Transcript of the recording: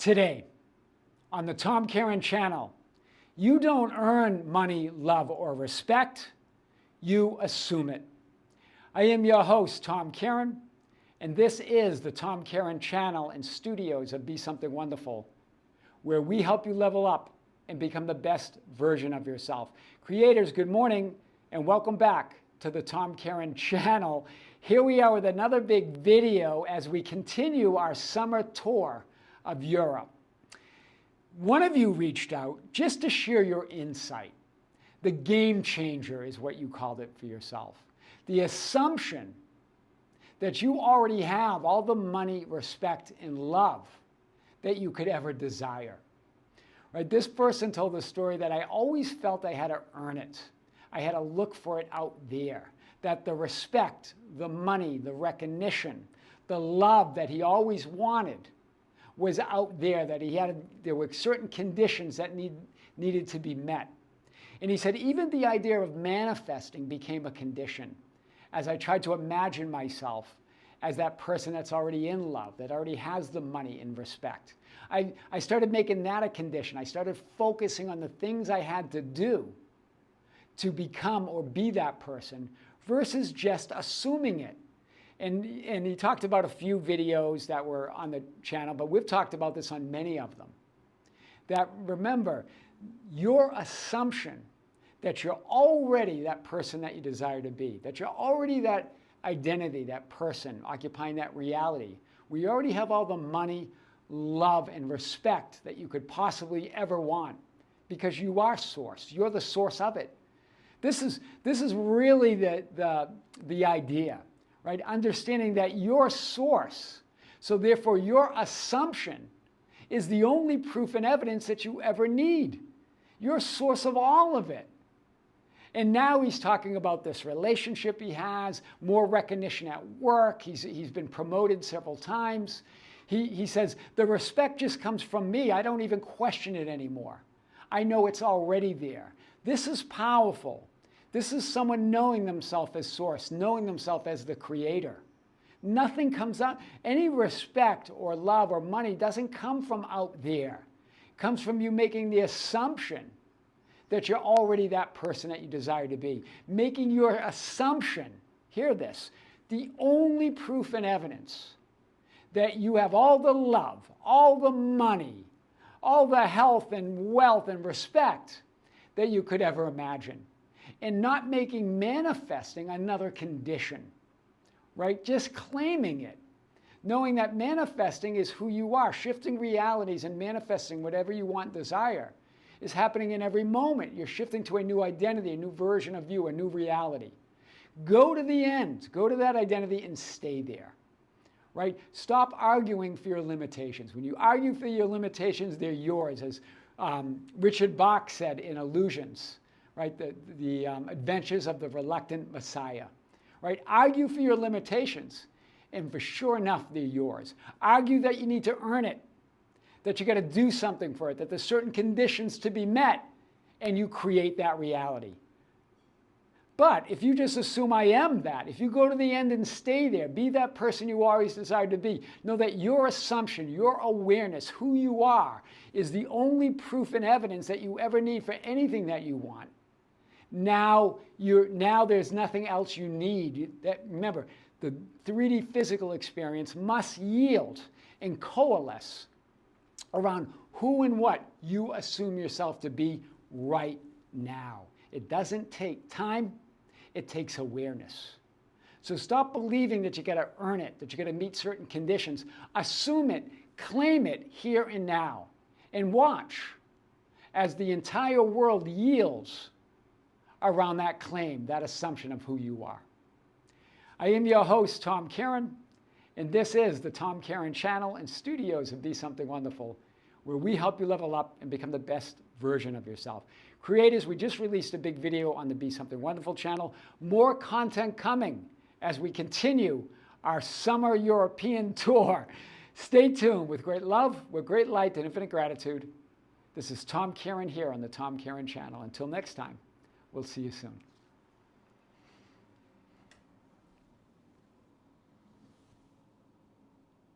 Today, on the Tom Kearin Channel, you don't earn money, love, or respect. You assume it. I am your host, Tom Kearin, and this is the Tom Kearin Channel and studios of Be Something Wonderful, where we help you level up and become the best version of yourself. Creators, good morning, and welcome back to the Tom Kearin Channel. Here we are with another big video as we continue our summer tour of Europe. One of you reached out just to share your insight. The game changer is what you called it for yourself. The assumption that you already have all the money, respect, and love that you could ever desire. Right? This person told the story that I always felt I had to earn it. I had to look for it out there. That the respect, the money, the recognition, the love that he always wanted was out there, that there were certain conditions that needed to be met. And he said even the idea of manifesting became a condition as I tried to imagine myself as that person that's already in love, that already has the money and respect. I started making that a condition. I started focusing on the things I had to do to become or be that person versus just assuming it. And he talked about a few videos that were on the channel, but we've talked about this on many of them. That remember, your assumption that you're already that person that you desire to be, that you're already that identity, that person occupying that reality, where you already have all the money, love, and respect that you could possibly ever want, because you are source. You're the source of it. This is really the idea. Right? Understanding that your source, so therefore your assumption, is the only proof and evidence that you ever need. You're source of all of it. And now he's talking about this relationship he has, more recognition at work. He's been promoted several times. He says, the respect just comes from me. I don't even question it anymore. I know it's already there. This is powerful. This is someone knowing themselves as source, knowing themselves as the creator. Nothing comes out, any respect or love or money doesn't come from out there. It comes from you making the assumption that you're already that person that you desire to be. Making your assumption, hear this, the only proof and evidence that you have all the love, all the money, all the health and wealth and respect that you could ever imagine. And not making manifesting another condition, right? Just claiming it. Knowing that manifesting is who you are. Shifting realities and manifesting whatever you want, desire, is happening in every moment. You're shifting to a new identity, a new version of you, a new reality. Go to the end. Go to that identity and stay there, right? Stop arguing for your limitations. When you argue for your limitations, they're yours. As Richard Bach said in Illusions, right? The Adventures of the Reluctant Messiah, right? Argue for your limitations, and for sure enough, they're yours. Argue that you need to earn it, that you got to do something for it, that there's certain conditions to be met, and you create that reality. But if you just assume I am that, if you go to the end and stay there, be that person you always desired to be, know that your assumption, your awareness, who you are, is the only proof and evidence that you ever need for anything that you want. Now there's nothing else you need. Remember, the 3D physical experience must yield and coalesce around who and what you assume yourself to be right now. It doesn't take time, it takes awareness. So stop believing that you got to earn it, that you got to meet certain conditions. Assume it, claim it here and now, and watch as the entire world yields around that claim, that assumption of who you are. I am your host, Tom Kearin, and this is the Tom Kearin Channel and studios of Be Something Wonderful, where we help you level up and become the best version of yourself. Creators, we just released a big video on the Be Something Wonderful channel. More content coming as we continue our summer European tour. Stay tuned. With great love, with great light, and infinite gratitude. This is Tom Kearin here on the Tom Kearin Channel. Until next time. We'll see you soon.